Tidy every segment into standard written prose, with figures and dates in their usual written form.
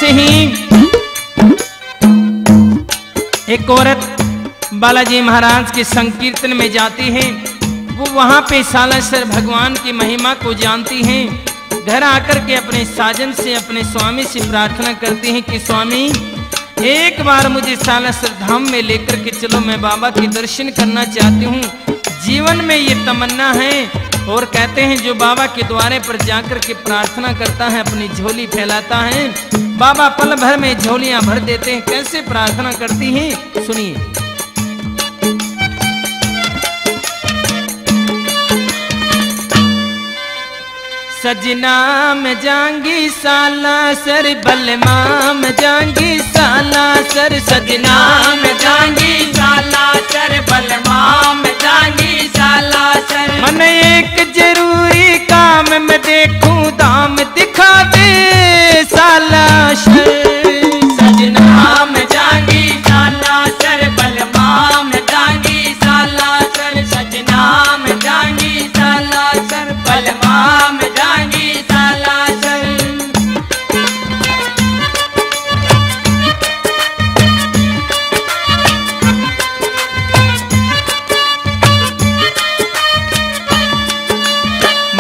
ऐसे ही एक औरत बालाजी महाराज के संकीर्तन में जाती है। वो वहां पे सालासर भगवान की महिमा को जानती हैं। घर आकर के अपने साजन से, अपने स्वामी से प्रार्थना करती हैं कि स्वामी एक बार मुझे सालासर धाम में लेकर के चलो, मैं बाबा के दर्शन करना चाहती हूँ, जीवन में ये तमन्ना है। और कहते हैं जो बाबा के द्वारे पर जाकर के प्रार्थना करता है, अपनी झोली फैलाता है, बाबा पल भर में झोलियां भर देते हैं। कैसे प्रार्थना करती हैं सुनिए। सजना में जांगी सालासर, बलमा में जांगी सालासर, सजना में जांगी सालासर, बलमा में जांगी सालासर। मन एक जरूरी काम में देखूं, दाम दिखा दे सालासर। सजना में जांगी सालासर, बलमा में जांगी सालासर, सजना में जांगी सालासर, बलमा में जांगी सालासर।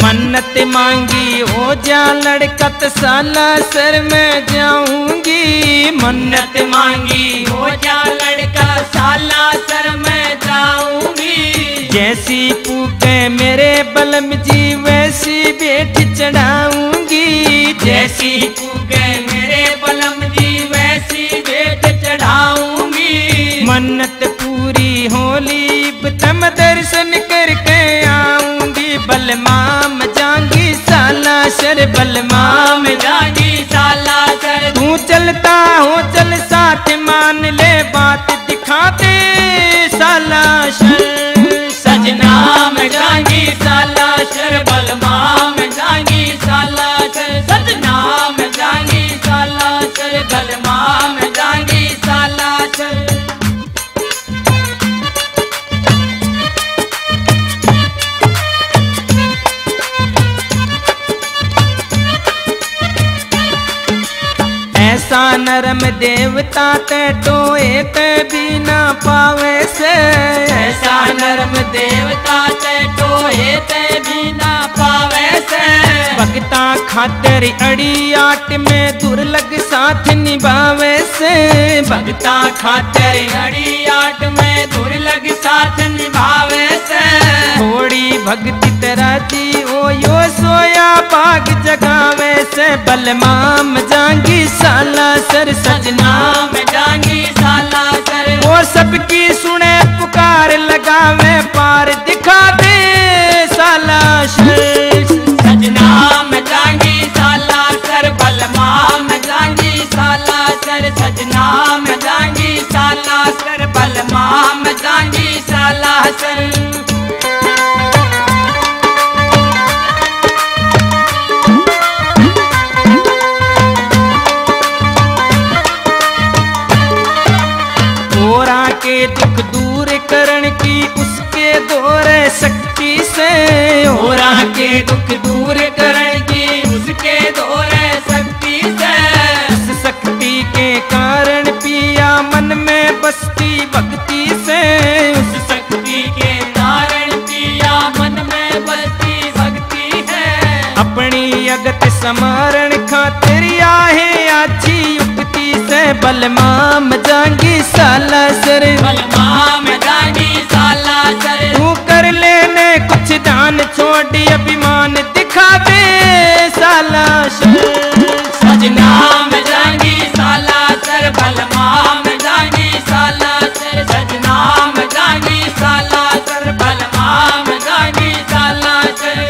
मन्नत मांगी हो जा लड़कत, सालासर में जाऊंगी। मन्नत मांगी हो जा लड़का, सालासर में जाऊंगी। जैसी पूके मेरे बलम जी, वैसी बेट चढ़ाऊंगी। जैसी पूके मेरे बलम जी, वैसी बेट चढ़ाऊंगी। मन्नत पूरी होली तम दर्शन करके आऊंगी। बलमा में जांगी सालासर, बलमा में जांगी सालासर। तू चलता हो चल साथ, मान ले बात दिखा दे सालासर। सजना में जांगी सालासर, बलमा में जांगी सालासर, सजना में जांगी सालासर, बलमा में जांगी सालासर। ऐसा नरम देवता ते टोए ते भी ना पावे से। ऐसा नरम देवता ते टोए ते भी ना पावे से। भगता खातिर अड़ी आट में दुर्लग साथ निभावे से। भगता खातिर अड़ी आट में दुर्लग साथ निभावे से। थोड़ी भक्ति तेरा जी ओ यो सोया बाग जगावे से। बलमा में जांगी सालासर, सजना में जांगी सालासर। वो सबकी सुने पुकार, लगावे पार दिखा दे सालासर। सजना में जांगी सालासर, बलमा में जांगी सालासर, सजना में जांगी सालासर, बलमा में जांगी सालासर। दुख दूर करण की उसके दौरे शक्ति से। होरा के दुख दूर करण की उसके दौरे शक्ति से। उस शक्ति के कारण पिया मन में बसती भक्ति से। उस शक्ति के कारण पिया मन में बसती भक्ति है। अपनी अगत स्मरण खातिर आहे अच्छी युक्ति से। बलमा में जांगी सालासर, बलमा में जांगी सालासर। तू कर लेने कुछ दान, छोड़ी अभिमान दिखा दे सालासर। सजना में जांगी सालासर, बलमा में जांगी सालासर, सजना में जांगी सालासर, बलमा में जांगी सालासर।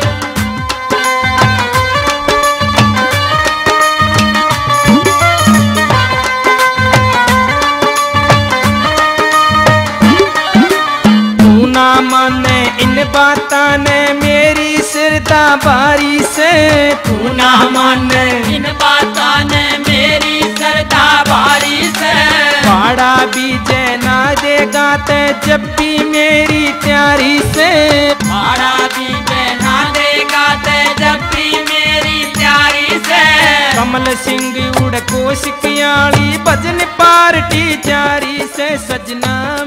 माने इन बाता ने मेरी श्रद्धा बारी से। तू ना माने इन बाता ने मेरी श्रद्धा बारी से। पाड़ा बीजे ना देगा ते जब भी मेरी तैयारी से। पाड़ा बीजे ना देगा ते जब भी मेरी तैयारी से। कमल सिंह उड़ को कोशिकियाली भजन पार्टी जारी से सजना।